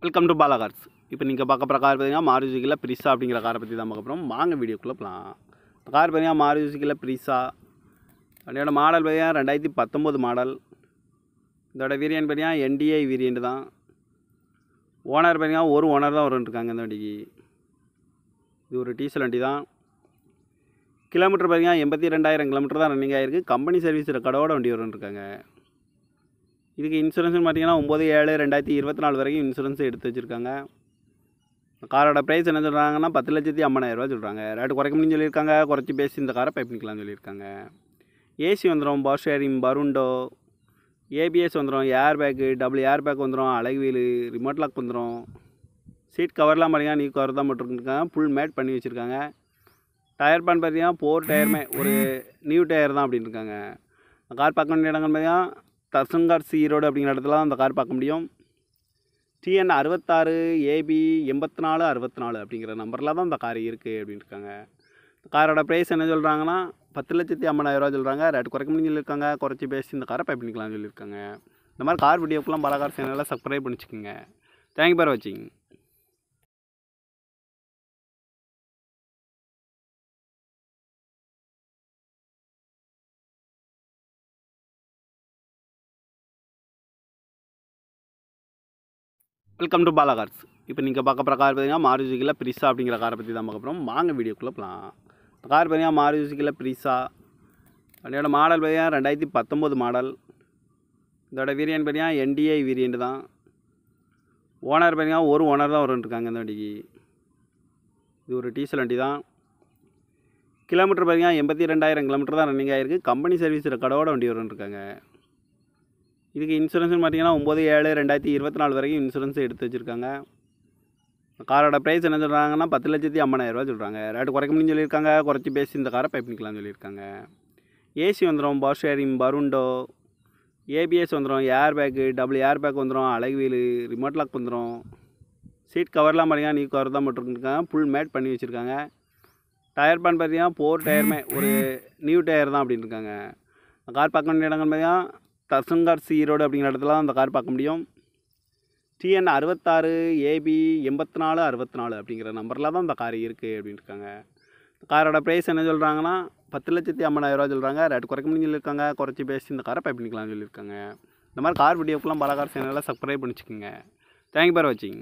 Welcome to Bala cars. இப்போ நீங்கள் பார்க்க போகிற கார் பார்த்தீங்கன்னா மாருதி சுசுக்கியில் பிரிசா அப்படிங்கிற காரை பற்றி தான் பார்க்க போகிறோம். வாங்க வீடியோக்குள்ளே போகலாம். இந்த கார் பார்த்தீங்கன்னா மாருதி சுசுக்கியில் பிரிசா. அதோட மாடல் பார்த்தீங்கன்னா 2019 மாடல். இதோட வேரியன்ட் பார்த்தீங்கன்னா என்டிஐ வேரியன்ட் தான். ஓனர் பார்த்தீங்கன்னா ஒரு ஓனர் தான் இருக்காங்க இந்த வண்டிக்கு. இது ஒரு டீசல் வண்டி தான். கிலோமீட்டர் பார்த்தீங்கன்னா 82,000 கிலோமீட்டர் தான் ரன்னிங் ஆகிருக்கு. கம்பெனி சர்வீஸ் ரெக்கார்டோட வண்டி இருக்காங்க. இதுக்கு இன்சூரன்ஸ்னு பார்த்தீங்கன்னா 9/7/2024 வரைக்கும் இன்சூரன்ஸ் எடுத்து வச்சுருக்காங்க. காரோட ப்ரைஸ் என்ன சொல்கிறாங்கன்னா 10,50,000 சொல்கிறாங்க. ரேட்டு குறைக்க முடியும்னு சொல்லியிருக்காங்க. குறைச்சி பேசி இந்த காரை பை பண்ணிக்கலாம்னு சொல்லியிருக்காங்க. ஏசி வந்துடும், பவர் ஷேரிங், பருண்டோ, ஏபிஎஸ் வந்துடும், airbag, double airbag வந்துடும், அழகு வீலு, ரிமோட் லாக் வந்துடும். சீட் கவர்லாம் பார்த்தீங்கன்னா நியூ கவர் தான் போட்டுருக்காங்க. ஃபுல் மேட் பண்ணி வச்சுருக்காங்க. டயர் பேன் பார்த்தீங்கன்னா 4 டயருமே ஒரு நியூ டயர் தான் அப்படின்னு இருக்காங்க. கார் பார்க்க வேண்டிய இடங்கள் பார்த்தீங்கன்னா தசங்கார்ஸ் ஈரோடு அப்படிங்கிற இடத்துல தான் அந்த கார் பார்க்க முடியும். TN 66 AB 84 64 அப்படிங்கிற நம்பரில் தான் இந்த கார் இருக்குது அப்படின்னு இருக்காங்க. காரோட ப்ரைஸ் என்ன சொல்கிறாங்கன்னா 10,50,000 சொல்கிறாங்க. ரேட்டு குறைக்க முடியும்னு சொல்லியிருக்காங்க. குறைச்சி பேசி இந்த காரை பை பண்ணிக்கலாம்னு சொல்லியிருக்காங்க. இந்த மாதிரி கார் வீடியோக்கெல்லாம் பாலா கார் சேனலில் சப்ஸ்கிரைப் பண்ணிச்சுக்கோங்க. தேங்க்யூ ஃபார் வாட்சிங். Welcome to Bala cars. இப்போ நீங்கள் பார்க்க போகிற கார் பார்த்தீங்கன்னா மாருதி சுசுக்கியில் பிரிசா அப்படிங்கிற காரை பற்றி தான் பார்க்க போகிறோம். வாங்க வீடியோக்குள்ளே போகலாம். இந்த கார் பார்த்தீங்கன்னா மாருதி சுசுக்கியில் பிரிசா. அதோட மாடல் பார்த்தீங்கன்னா 2019 மாடல். இதோட வேரியன்ட் பார்த்தீங்கன்னா என்டிஐ வேரியன்ட் தான். ஓனர் பார்த்தீங்கன்னா ஒரு ஓனர் தான் இருக்காங்க இந்த வண்டிக்கு. இது ஒரு டீசல் வண்டி தான். கிலோமீட்டர் பார்த்தீங்கன்னா 82,000 கிலோமீட்டர் தான் ரன்னிங் ஆகிருக்கு. கம்பெனி சர்வீஸ் ரெக்கார்டோட வண்டி இருக்காங்க. இதுக்கு இன்சூரன்ஸ்னு பார்த்தீங்கன்னா 9/7/2024 வரைக்கும் இன்சூரன்ஸ் எடுத்து வச்சுருக்காங்க. காரோட ப்ரைஸ் என்ன சொல்கிறாங்கன்னா 10,50,000 சொல்கிறாங்க. ரேட்டு குறைக்க முடியும்னு சொல்லியிருக்காங்க. குறைச்சி பேசி இந்த காரை பை பண்ணிக்கலாம்னு சொல்லியிருக்காங்க. ஏசி வந்துடும், பவர் ஷேரிங், பருண்டோ, ஏபிஎஸ் வந்துடும், airbag, double airbag வந்துடும், அழகு வீலு, ரிமோட் லாக் வந்துடும். சீட் கவர்லாம் பார்த்தீங்கன்னா நியூ கவர் தான் போட்டுருக்காங்க. ஃபுல் மேட் பண்ணி வச்சுருக்காங்க. டயர் பேன் பார்த்தீங்கன்னா 4 டயருமே ஒரு நியூ டயர் தான் அப்படின்னு இருக்காங்க. கார் பார்க்க வேண்டிய இடங்கள் பார்த்தீங்கன்னா தசங்கார்ஸ் ஈரோடு அப்படிங்கிற இடத்துல தான் அந்த கார் பார்க்க முடியும். TN 66 AB 84 64 அப்படிங்கிற நம்பரில் தான் இந்த கார் இருக்குது அப்படின்னு இருக்காங்க. காரோட ப்ரைஸ் என்ன சொல்கிறாங்கன்னா 10,50,000 சொல்கிறாங்க. ரேட்டு குறைக்க முடியும்னு சொல்லியிருக்காங்க. குறைச்சி பேசி இந்த காரை பை பண்ணிக்கலாம்னு சொல்லியிருக்காங்க. இந்த மாதிரி கார் வீடியோக்கெல்லாம் பாலா கார் சேனலில் சப்ஸ்கிரைப் பண்ணிச்சுக்கோங்க. தேங்க்யூ ஃபார் வாட்சிங்.